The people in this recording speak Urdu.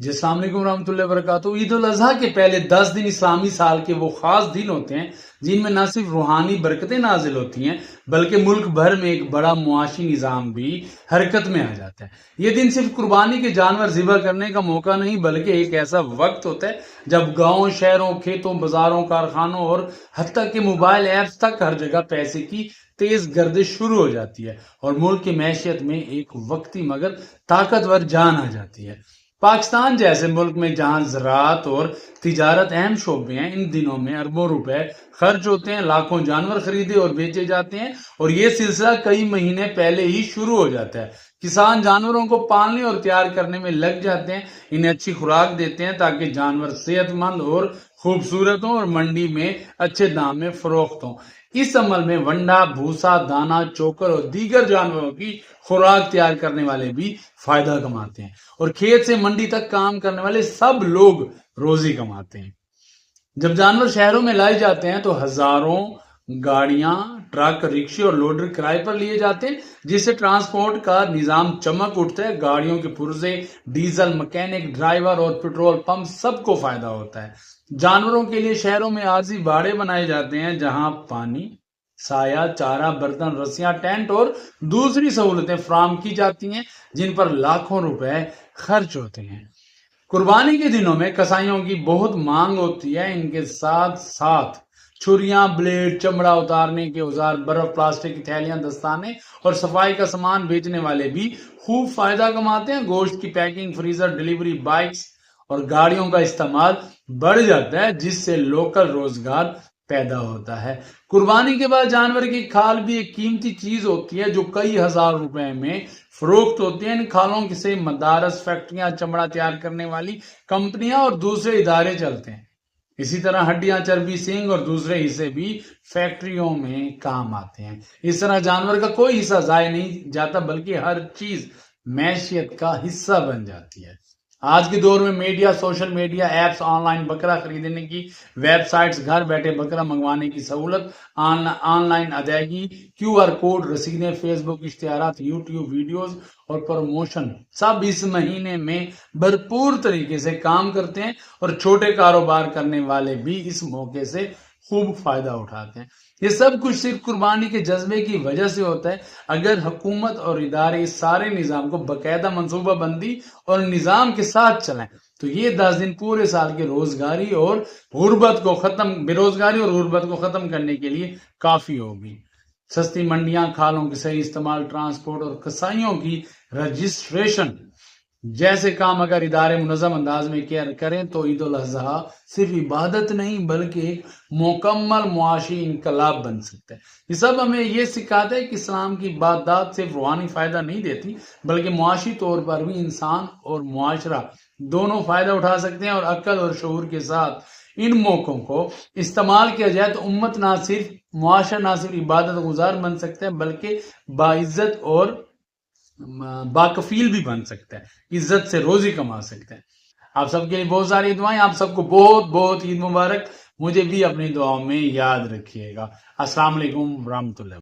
جی السلام علیکم ورحمۃ اللہ وبرکاتہ۔ عید الاضحیٰ کے پہلے 10 دن اسلامی سال کے وہ خاص دن ہوتے ہیں جن میں نہ صرف روحانی برکتیں نازل ہوتی ہیں بلکہ ملک بھر میں ایک بڑا معاشی نظام بھی حرکت میں آ جاتا ہے۔ یہ دن صرف قربانی کے جانور ذبح کرنے کا موقع نہیں بلکہ ایک ایسا وقت ہوتا ہے جب گاؤں، شہروں، کھیتوں، بازاروں، کارخانوں اور حتیٰ کہ موبائل ایپس تک ہر جگہ پیسے کی تیز گردش شروع ہو جاتی ہے اور ملک کی معیشت میں ایک وقتی مگر طاقتور جان آ جاتی ہے۔ پاکستان جیسے ملک میں جہاں زراعت اور تجارت اہم شعبے ہیں، ان دنوں میں اربوں روپے خرچ ہوتے ہیں، لاکھوں جانور خریدے اور بیچے جاتے ہیں اور یہ سلسلہ کئی مہینے پہلے ہی شروع ہو جاتا ہے۔ کسان جانوروں کو پالنے اور تیار کرنے میں لگ جاتے ہیں، انہیں اچھی خوراک دیتے ہیں تاکہ جانور صحت مند اور خوبصورت ہوں اور منڈی میں اچھے دام میں فروخت ہوں۔ اس عمل میں ونڈا، بھوسا، دانا، چوکر اور دیگر جانوروں کی خوراک تیار کرنے والے بھی فائدہ کماتے ہیں اور کھیت سے منڈی تک کام کرنے والے سب لوگ روزی کماتے ہیں۔ جب جانور شہروں میں لائے جاتے ہیں تو ہزاروں گاڑیاں، ٹرک، رکشے اور لوڈر کرائے پر لیے جاتے ہیں، جس سے ٹرانسپورٹ کا نظام چمک اٹھتا ہے۔ گاڑیوں کے پرزے، ڈیزل، مکینک، ڈرائیور اور پیٹرول پمپ سب کو فائدہ ہوتا ہے۔ جانوروں کے لیے شہروں میں عارضی باڑے بنائے جاتے ہیں جہاں پانی، سایہ، چارہ، برتن، رسیاں، ٹینٹ اور دوسری سہولتیں فراہم کی جاتی ہیں جن پر لاکھوں روپے خرچ ہوتے ہیں۔ قربانی کے دنوں میں کسائیوں کی بہت مانگ ہوتی ہے، ان کے ساتھ ساتھ چھریاں، بلیڈ، چمڑا اتارنے کے اوزار، برف، پلاسٹک کی تھیلیاں، دستانے اور صفائی کا سامان بیچنے والے بھی خوب فائدہ کماتے ہیں۔ گوشت کی پیکنگ، فریزر، ڈیلیوری بائکس اور گاڑیوں کا استعمال بڑھ جاتا ہے جس سے لوکل روزگار پیدا ہوتا ہے۔ قربانی کے بعد جانور کی کھال بھی ایک قیمتی چیز ہوتی ہے جو کئی ہزار روپے میں فروخت ہوتی ہیں۔ ان کھالوں سے مدارس، فیکٹریاں، چمڑا تیار کرنے والی کمپنیاں اور دوسرے ادارے چلتے ہیں۔ اسی طرح ہڈیاں، چربی، سینگ اور دوسرے حصے بھی فیکٹریوں میں کام آتے ہیں۔ اس طرح جانور کا کوئی حصہ ضائع نہیں جاتا بلکہ ہر چیز معیشت کا حصہ بن جاتی ہے۔ آج کے دور میں media, social media apps, on line بکرا خریدنے کی ویب سائٹس، گھر بیٹھے بکرا منگوانے کی سہولت، آن لائن ادائیگی، QR کوڈ، رسیدیں، فیس بک اشتہارات، یوٹیوب ویڈیوز اور پروموشن سب اس مہینے میں بھرپور طریقے سے کام کرتے ہیں اور چھوٹے کاروبار کرنے والے بھی اس موقع سے خوب فائدہ اٹھاتے ہیں۔ یہ سب کچھ صرف قربانی کے جذبے کی وجہ سے ہوتا ہے۔ اگر حکومت اور ادارے اس سارے نظام کو باقاعدہ منصوبہ بندی اور نظام کے ساتھ چلائیں تو یہ 10 دن پورے سال کے بے روزگاری اور غربت کو ختم کرنے کے لیے کافی ہوگی۔ سستی منڈیاں، کھالوں کے صحیح استعمال، ٹرانسپورٹ اور کسائیوں کی رجسٹریشن جیسے کام اگر ادارے منظم انداز میں کریں تو عید الاضحیٰ صرف عبادت نہیں بلکہ ایک مکمل معاشی انقلاب بن سکتا ہے۔ یہ سب ہمیں یہ سکھاتا ہے کہ اسلام کی عبادات صرف روحانی فائدہ نہیں دیتی بلکہ معاشی طور پر بھی انسان اور معاشرہ دونوں فائدہ اٹھا سکتے ہیں، اور عقل اور شعور کے ساتھ ان موقعوں کو استعمال کیا جائے تو معاشرہ نہ صرف عبادت گزار بن سکتا ہے بلکہ باعزت اور باکفیل بھی بن سکتا ہے، عزت سے روزی کما سکتا ہے۔ آپ سب کے لیے بہت ساری دعائیں، آپ سب کو بہت بہت عید مبارک۔ مجھے بھی اپنی دعاؤں میں یاد رکھیے گا۔ السلام علیکم ورحمۃ اللہ۔